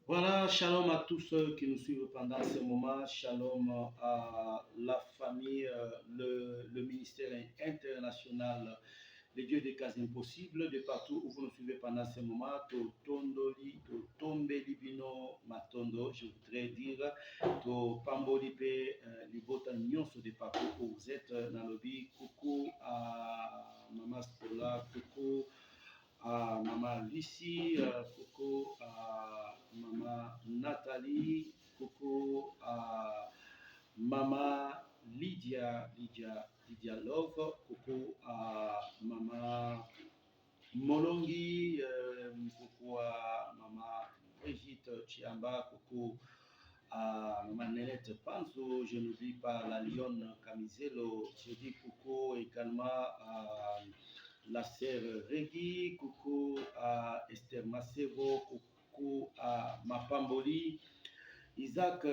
Voilà, shalom à tous ceux qui nous suivent pendant ce moment, shalom à la famille, le ministère international, les dieux des cas impossibles, de partout où vous nous suivez pendant ce moment, to tondoli, to tombe libino matondo, je voudrais dire, to pamboli pe libota nyonso de partout où vous êtes, nalobi, coucou à Mama Spola, coucou à Maman Lucie, coucou à Maman Nathalie, coucou à Maman Lydia Love, coucou à Maman Molongi, coucou à Maman Brigitte Chiamba, coucou à Maman Nenette Panzo, je n'oublie pas la Lionne Camiselo, je dis coucou également à la sœur Regui, coucou à Esther Macero, coucou à Mapamboli, Isaac,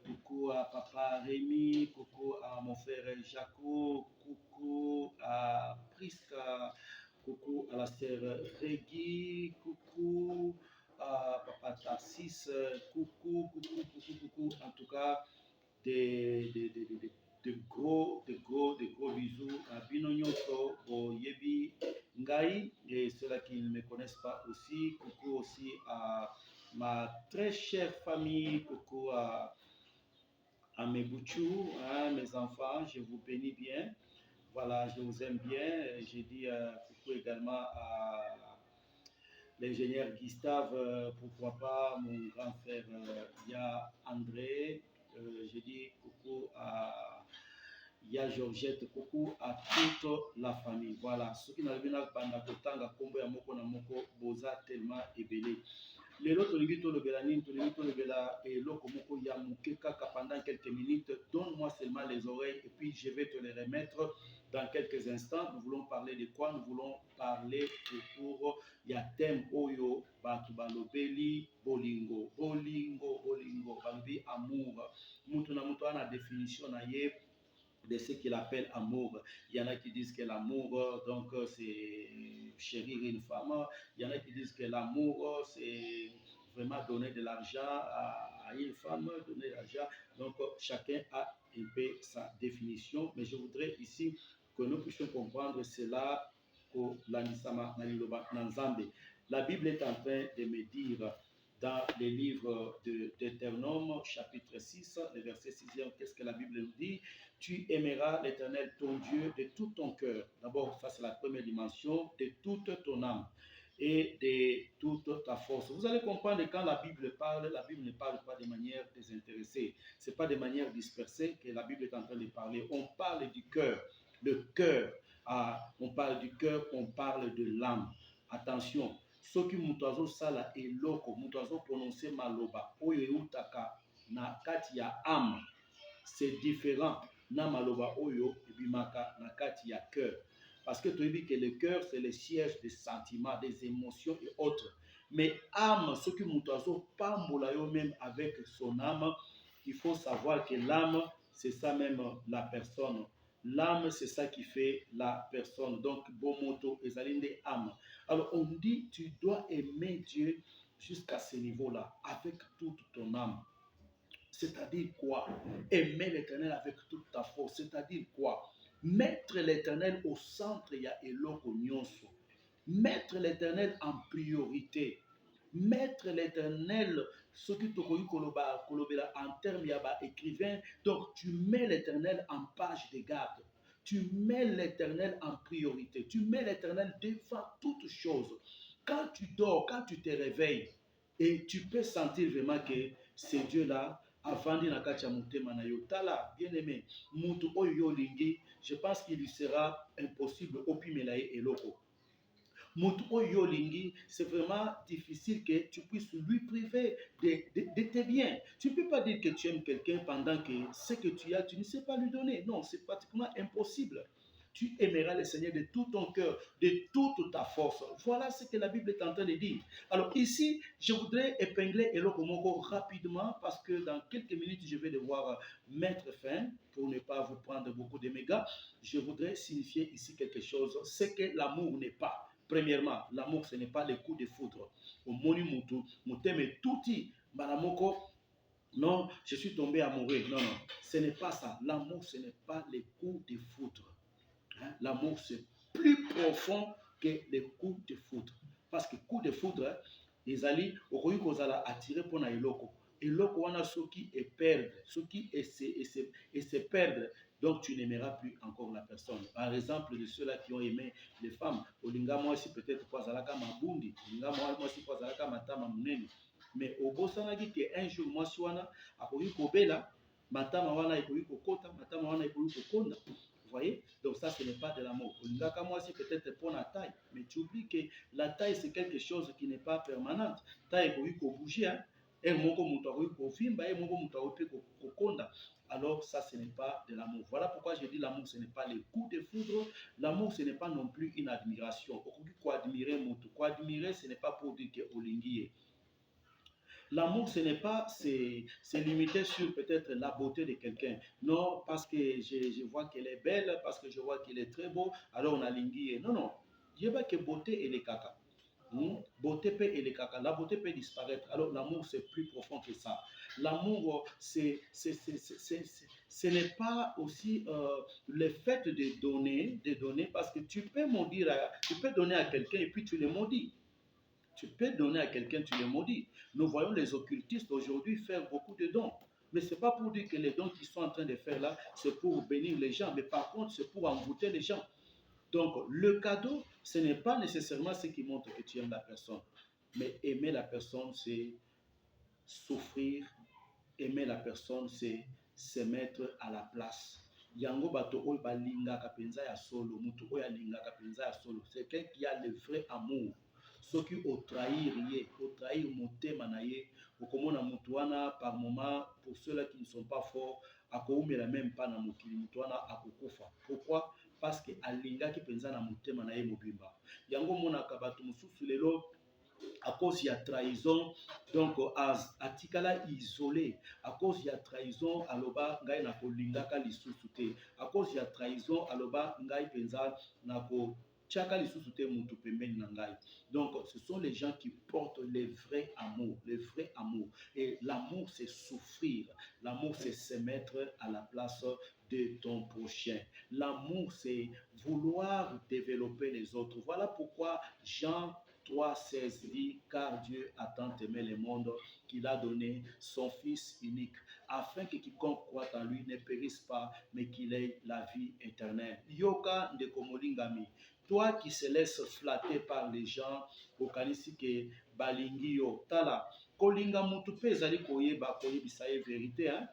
coucou à Papa Rémi, coucou à mon frère Jaco, coucou à Prisca, coucou à la sœur Regui, coucou à Papa Tassis, coucou, en tout cas, de gros bisous à Binonyonso, au Yebi Ngai, et ceux-là qui ne me connaissent pas aussi, coucou aussi à ma très chère famille, coucou à mes boutchous, hein, mes enfants, je vous bénis bien. Voilà, je vous aime bien. J'ai dit coucou également à l'ingénieur Gustave, pourquoi pas mon grand frère Ya André. J'ai dit coucou à Ya Georgette, coucou à toute la famille. Voilà, ceux qui n'avaient pas banda kotanga kombo ya moko na moko boza tellement ébélé. Lelo tolingi tolobela nini, tolingi tolobela eloko moko ya moke kaka pendant quelques minutes. Donne-moi seulement les oreilles et puis je vais te les remettre dans quelques instants. Nous voulons parler de quoi? Nous voulons parler autour ya thème oyo batu balobeli bolingo, balobi amour. Mutu na mutu ana définition na ye de ce qu'il appelle amour. Il y en a qui disent que l'amour, donc, c'est chérir une femme. Il y en a qui disent que l'amour, c'est vraiment donner de l'argent à une femme, donner de l'argent. Donc, chacun a un peu sa définition. Mais je voudrais ici que nous puissions comprendre cela au Lanisama Naliloba Nanzambe. La Bible est en train de me dire dans les livres de Deutéronome, chapitre 6, le verset 6e, qu'est-ce que la Bible nous dit? Tu aimeras l'Éternel ton Dieu de tout ton cœur. D'abord, ça c'est la première dimension, de toute ton âme et de toute ta force. Vous allez comprendre que quand la Bible ne parle pas de manière désintéressée. Ce n'est pas de manière dispersée que la Bible est en train de parler. On parle du cœur. Le cœur, on parle du cœur, on parle de l'âme. Attention, ce qui mutazo sala eloko, mutazo prononcer maloba, oyo eutaka na kati ya âme, c'est différent na maloba oyo ebimaka na kati ya cœur. Parce que tu as dit que le cœur, c'est le siège des sentiments, des émotions et autres. Mais âme, ce que mutazo pambola yo même avec son âme, il faut savoir que l'âme, c'est ça même la personne. L'âme, c'est ça qui fait la personne. Donc, bomoto, ezalinde âme. Alors, on dit, tu dois aimer Dieu jusqu'à ce niveau-là, avec toute ton âme. C'est-à-dire quoi? Aimer l'Éternel avec toute ta force. C'est-à-dire quoi? Mettre l'Éternel au centre, il y a eloko nyonso. Mettre l'Éternel en priorité. Mettre l'Éternel, ce qui te kolobela en termes yaba écrivain. Donc tu mets l'Éternel en page de garde. Tu mets l'Éternel en priorité. Tu mets l'Éternel devant toute chose. Quand tu dors, quand tu te réveilles, et tu peux sentir vraiment que ce Dieu-là avandi na kati ya motema na yo. Tala, bien-aimé, mutu oyo yo lingi, je pense qu'il lui sera impossible opimela ye eloko. Mutu oyo yo lingi, c'est vraiment difficile que tu puisses lui priver de tes biens. Tu ne peux pas dire que tu aimes quelqu'un pendant que ce que tu as, tu ne sais pas lui donner. Non, c'est pratiquement impossible. Tu aimeras le Seigneur de tout ton cœur, de toute ta force. Voilà ce que la Bible est en train de dire. Alors ici, je voudrais épingler Eloko Moko rapidement parce que dans quelques minutes, je vais devoir mettre fin pour ne pas vous prendre beaucoup de mégas. Je voudrais signifier ici quelque chose, c'est que l'amour n'est pas. Premièrement, l'amour, ce n'est pas les coups de foudre. Au moni mutu, muteme touti, Balamoko, non, je suis tombé amoureux. Non, non, ce n'est pas ça. L'amour, ce n'est pas les coups de foudre. Hein? L'amour, c'est plus profond que les coups de foudre. Parce que coups de foudre, les alliés, au lieu qu'on a attiré pour un eloko. Eloko, on a ceux qui perdent, ceux qui se perdent. Donc, tu n'aimeras plus encore la personne. Par exemple, de ceux-là qui ont aimé les femmes, Olinga, moi aussi, peut-être, quoi, Zalaka, Mabundi, Olinga, moi aussi, quoi, Zalaka, Matama, Muneni. Mais au Bosanagi, un jour, moi, si on a, à Kobela, Matama, wana, Kota, Matama, wana, Konda. Vous voyez? Donc ça, ce n'est pas de l'amour. Olingaka, moi, c'est peut-être pour la taille. Mais tu oublies que la taille, c'est quelque chose qui n'est pas permanente. Taille, il faut bouger. Hein? Alors ça, ce n'est pas de l'amour. Voilà pourquoi je dis l'amour, ce n'est pas les coups de foudre. L'amour, ce n'est pas non plus une admiration. Quoi admirer, quoi admirer, ce n'est pas pour dire que Olingi. L'amour, ce n'est pas c'est limité sur peut-être la beauté de quelqu'un. Non, parce que je vois qu'elle est belle, parce que je vois qu'il est très beau, alors on a lingué. Non, non. Je vois que beauté et les caca. Beauté peut et les caca. La beauté peut disparaître. Alors l'amour, c'est plus profond que ça. L'amour, ce n'est pas aussi le fait de donner, parce que tu peux maudire, tu peux donner à quelqu'un et puis tu le maudis. Tu peux donner à quelqu'un, tu le maudis. Nous voyons les occultistes aujourd'hui faire beaucoup de dons. Mais ce n'est pas pour dire que les dons qu'ils sont en train de faire là, c'est pour bénir les gens. Mais par contre, c'est pour envoûter les gens. Donc, le cadeau, ce n'est pas nécessairement ce qui montre que tu aimes la personne. Mais aimer la personne, c'est souffrir. Aimer la personne, c'est se mettre à la place. Yango bato oyo balingaka penza ya solo, mutu oyo alingaka penza ya solo, c'est quelqu'un qui a le vrai amour. Soki otrahir ye, otrahir motema na ye, okomona mutu wana par moment, pour ceux-là qui ne sont pas forts, akoumela même pas na mokili, mutu wana akokufa. Pourquoi? Parce que alingaki penza na motema na ye mobimba. Yango monaka bato mosusu lelo à cause de la trahison, donc atikala isolé, à cause de la trahison, aloba ngai na kolingaka lisusu te, à cause de la trahison, aloba ngai penza na ko tchaka lisusu te mutu pembeni na ngai. Donc ce sont les gens qui portent les vrais amours, les vrais amours. Et l'amour c'est souffrir, l'amour c'est se mettre à la place de ton prochain. L'amour c'est vouloir développer les autres. Voilà pourquoi Jean 3,16 dit, car Dieu a tant aimé le monde qu'il a donné son Fils unique, afin que quiconque croit en lui ne périsse pas, mais qu'il ait la vie éternelle. Yoka de Komolingami, toi qui se laisses flatter par les gens, okanisi ke balingi yo, tala, kolinga mutu pe ezali koyeba koyebisa ye vérité, hein?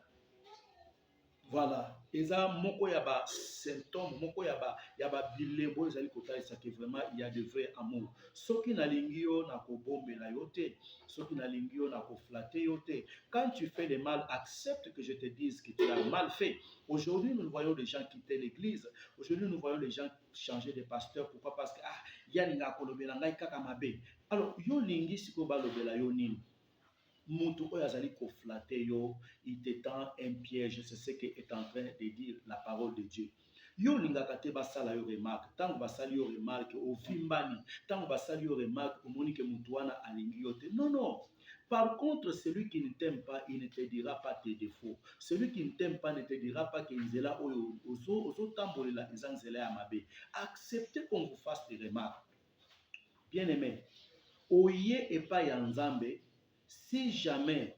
Voilà, eza moko ya ba symptômes, moko ya ba bilebo ezali kotalisa que vraiment il y a de vrai amour. Soki nalingi yo na kobombela yo te, soki nalingi yo na koflatter yo te. Quand tu fais le mal, accepte que je te dise que tu as mal fait. Aujourd'hui, nous voyons des gens quitter l'église. Aujourd'hui, nous voyons les gens changer de pasteur. Pourquoi? Parce que yalinga kolobela ngai kaka mabe. Alors, yo lingi siko balobela yo nini? Mutu oyo azali koflatter yo, il te tend un piège, c'est ce que est en train de dire la parole de Dieu. Yo lingaka te basala yo remarque, tango basali yo remarque ovimbani, tango basali yo remarque omoni ke mutu wana alingi yo te. Non, non. Par contre, celui qui ne t'aime pas, il ne te dira pas tes défauts. Celui qui ne t'aime pas ne te dira pas que nzela oyo ozo tambolela eza nzela ya mabe. Acceptez qu'on vous fasse des remarques. Bien aimé, oye epai ya Nzambe. Si jamais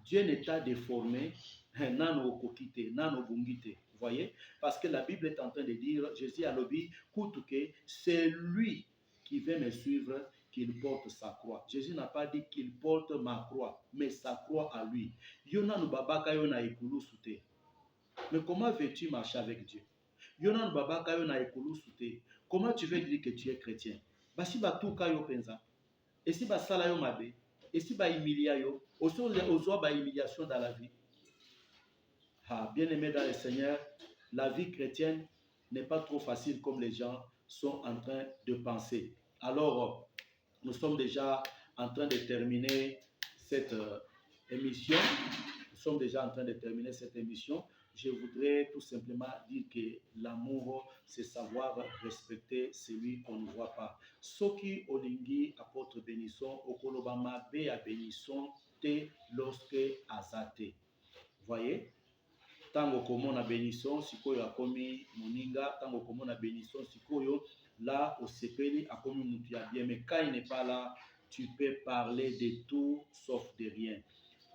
Dieu ne t'a déformé, nano okokite, nano bungite. Vous voyez? Parce que la Bible est en train de dire, Jésus a lobby, que c'est lui qui veut me suivre, qu'il porte sa croix. Jésus n'a pas dit qu'il porte ma croix, mais sa croix à lui. Yona no babaka yona ekulu sute. Mais comment veux-tu marcher avec Dieu? Yona no babaka yona ekulu sute. Comment tu veux dire que tu es chrétien? Basi batuka yo penza. Et si basala yo mabe? Et si ba humilia yo, ozo ba humiliation dans la vie. Bien aimé dans le Seigneur, la vie chrétienne n'est pas trop facile comme les gens sont en train de penser. Alors, nous sommes déjà en train de terminer cette émission. Nous sommes déjà en train de terminer cette émission. Je voudrais tout simplement dire que l'amour, c'est savoir respecter celui qu'on ne voit pas. Soki Olingi, apôtre Bénisson, Okolobama Béa Bénisson, te lorsque azate. Voyez? Tango komona bénisson sikoyo akomi moninga, tango komona bénisson sikoyo là osepeli akomi mutu ya bien, mais quand il n'est pas là, tu peux parler de tout sauf de rien.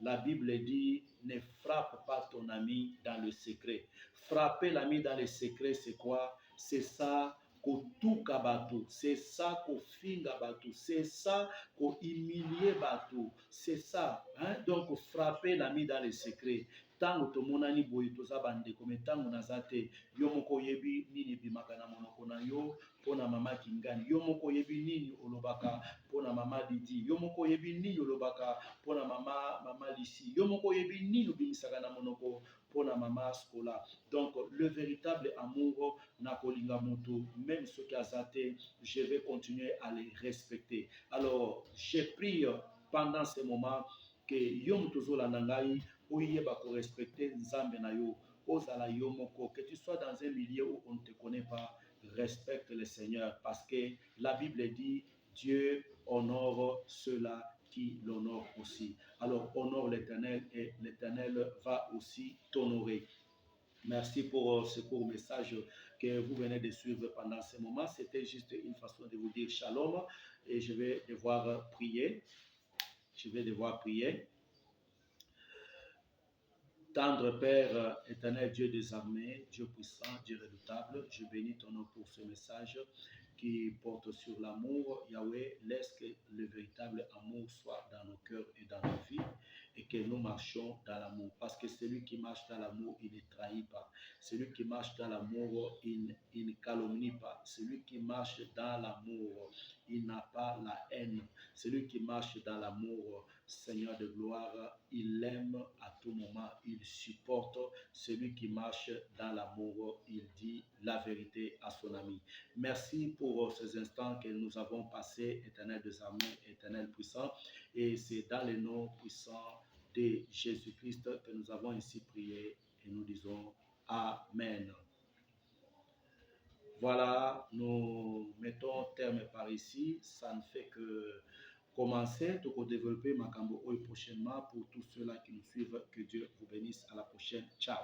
La Bible dit ne frappe pas ton ami dans le secret. Frapper l'ami dans le secret, c'est quoi? C'est ça kotuka bato, c'est ça kofinga bato, c'est ça ko humilier bato, c'est ça, hein? Donc frapper l'ami dans le secret. Tango tomonani boye toza bandeko, me tango naza te, yo moko oyebi nini ebimaka na monoko na yo mpona mama Kingani, yo moko oyebi nini olobaka mpona mama Didi, yo moko oyebi nini olobaka mpona mama Lisi, yo moko oyebi nini obimisaka na monoko mpona mama Scola. Donc le véritable amour na kolinga moto, même ceux qui aza te, je vais continuer à les respecter. Alors j'ai pris pendant ce moment que yo moto ozolanda ngai oyeba ko respecter nzambe na yo, ozala yo moko, que tu sois dans un milieu où on ne te connaît pas, respecte le Seigneur, parce que la Bible dit Dieu honore ceux-là qui l'honorent aussi. Alors honore l'Éternel et l'Éternel va aussi t'honorer. Merci pour ce court message que vous venez de suivre pendant ce moment. C'était juste une façon de vous dire shalom et je vais devoir prier. Tendre Père, éternel Dieu des armées, Dieu puissant, Dieu redoutable, je bénis ton nom pour ce message qui porte sur l'amour. Yahweh, laisse que le véritable amour soit dans nos cœurs et dans nos vies et que nous marchions dans l'amour. Parce que celui qui marche dans l'amour, il ne trahit pas. Celui qui marche dans l'amour, il ne calomnie pas. Celui qui marche dans l'amour, il n'a pas la haine. Celui qui marche dans l'amour, Seigneur de gloire, il aime à tout moment, il supporte. Celui qui marche dans l'amour, il dit la vérité à son ami. Merci pour ces instants que nous avons passés, éternel des armées, éternel puissant. Et c'est dans le nom puissant de Jésus-Christ que nous avons ainsi prié et nous disons Amen. Voilà, nous mettons terme par ici. Ça ne fait que commencer, de développer Makambo prochainement pour tous ceux-là qui nous suivent. Que Dieu vous bénisse. À la prochaine. Ciao.